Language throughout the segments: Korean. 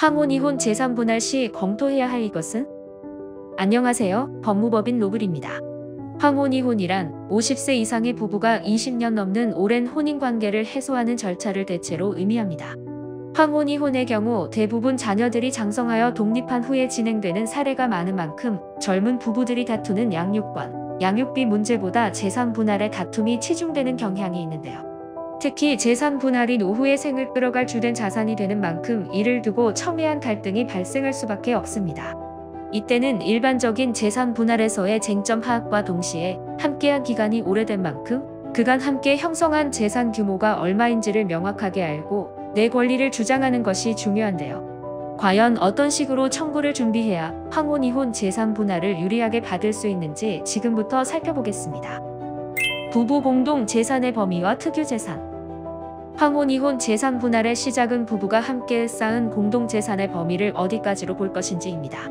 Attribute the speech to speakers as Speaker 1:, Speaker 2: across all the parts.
Speaker 1: 황혼 이혼 재산 분할 시 검토해야 할 이것은? 안녕하세요. 법무법인 로블입니다. 황혼 이혼이란 50세 이상의 부부가 20년 넘는 오랜 혼인관계를 해소하는 절차를 대체로 의미합니다. 황혼 이혼의 경우 대부분 자녀들이 장성하여 독립한 후에 진행되는 사례가 많은 만큼 젊은 부부들이 다투는 양육권, 양육비 문제보다 재산 분할의 다툼이 치중되는 경향이 있는데요. 특히 재산 분할이 노후의 생을 끌어갈 주된 자산이 되는 만큼 이를 두고 첨예한 갈등이 발생할 수밖에 없습니다. 이때는 일반적인 재산 분할에서의 쟁점 파악과 동시에 함께한 기간이 오래된 만큼 그간 함께 형성한 재산 규모가 얼마인지를 명확하게 알고 내 권리를 주장하는 것이 중요한데요. 과연 어떤 식으로 청구를 준비해야 황혼 이혼 재산 분할을 유리하게 받을 수 있는지 지금부터 살펴보겠습니다. 부부 공동 재산의 범위와 특유 재산. 황혼 이혼 재산 분할의 시작은 부부가 함께 쌓은 공동 재산의 범위를 어디까지로 볼 것인지입니다.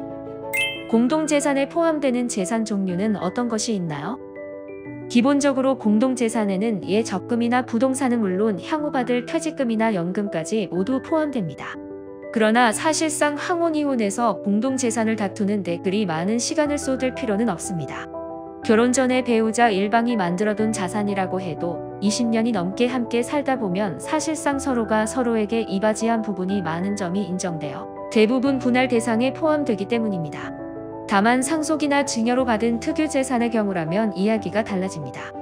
Speaker 1: 공동 재산에 포함되는 재산 종류는 어떤 것이 있나요? 기본적으로 공동 재산에는 적금이나 부동산은 물론 향후 받을 퇴직금이나 연금까지 모두 포함됩니다. 그러나 사실상 황혼 이혼에서 공동 재산을 다투는 데 그리 많은 시간을 쏟을 필요는 없습니다. 결혼 전에 배우자 일방이 만들어둔 자산이라고 해도 20년이 넘게 함께 살다 보면 사실상 서로가 서로에게 이바지한 부분이 많은 점이 인정되어 대부분 분할 대상에 포함되기 때문입니다. 다만 상속이나 증여로 받은 특유 재산의 경우라면 이야기가 달라집니다.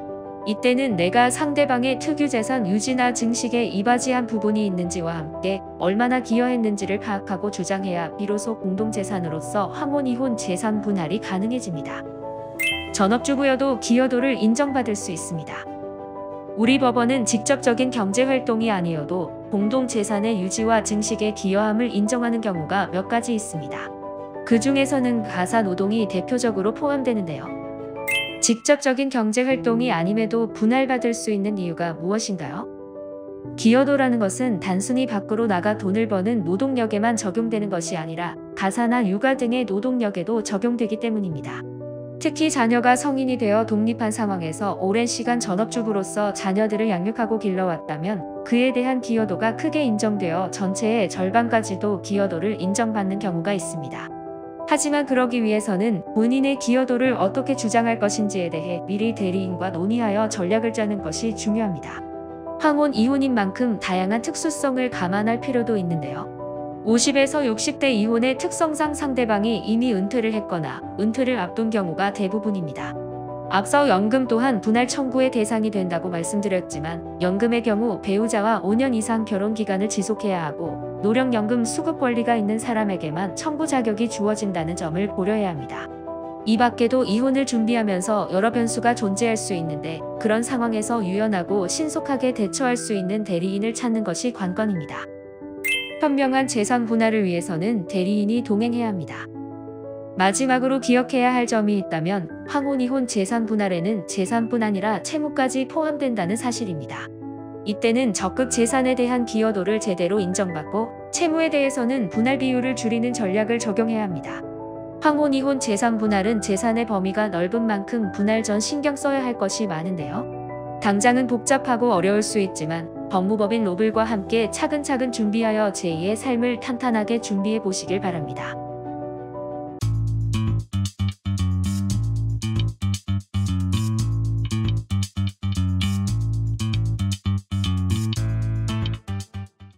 Speaker 1: 이때는 내가 상대방의 특유 재산 유지나 증식에 이바지한 부분이 있는지와 함께 얼마나 기여했는지를 파악하고 주장해야 비로소 공동 재산으로서 황혼 이혼 재산 분할이 가능해집니다. 전업주부여도 기여도를 인정받을 수 있습니다. 우리 법원은 직접적인 경제활동이 아니어도 공동 재산의 유지와 증식에 기여함을 인정하는 경우가 몇 가지 있습니다. 그 중에서는 가사노동이 대표적으로 포함되는데요. 직접적인 경제활동이 아님에도 분할받을 수 있는 이유가 무엇인가요? 기여도라는 것은 단순히 밖으로 나가 돈을 버는 노동력에만 적용되는 것이 아니라 가사나 육아 등의 노동력에도 적용되기 때문입니다. 특히 자녀가 성인이 되어 독립한 상황에서 오랜 시간 전업주부로서 자녀들을 양육하고 길러왔다면 그에 대한 기여도가 크게 인정되어 전체의 절반까지도 기여도를 인정받는 경우가 있습니다. 하지만 그러기 위해서는 본인의 기여도를 어떻게 주장할 것인지에 대해 미리 대리인과 논의하여 전략을 짜는 것이 중요합니다. 황혼 이혼인 만큼 다양한 특수성을 감안할 필요도 있는데요. 50에서 60대 이혼의 특성상 상대방이 이미 은퇴를 했거나 은퇴를 앞둔 경우가 대부분입니다. 앞서 연금 또한 분할 청구의 대상이 된다고 말씀드렸지만 연금의 경우 배우자와 5년 이상 결혼 기간을 지속해야 하고 노령연금 수급 권리가 있는 사람에게만 청구 자격이 주어진다는 점을 고려해야 합니다. 이 밖에도 이혼을 준비하면서 여러 변수가 존재할 수 있는데 그런 상황에서 유연하고 신속하게 대처할 수 있는 대리인을 찾는 것이 관건입니다. 현명한 재산 분할을 위해서는 대리인이 동행해야 합니다. 마지막으로 기억해야 할 점이 있다면 황혼 이혼 재산 분할에는 재산뿐 아니라 채무까지 포함된다는 사실입니다. 이때는 적극 재산에 대한 기여도를 제대로 인정받고 채무에 대해서는 분할 비율을 줄이는 전략을 적용해야 합니다. 황혼 이혼 재산 분할은 재산의 범위가 넓은 만큼 분할 전 신경 써야 할 것이 많은데요. 당장은 복잡하고 어려울 수 있지만 법무법인 로블과 함께 차근차근 준비하여 제2의 삶을 탄탄하게 준비해 보시길 바랍니다.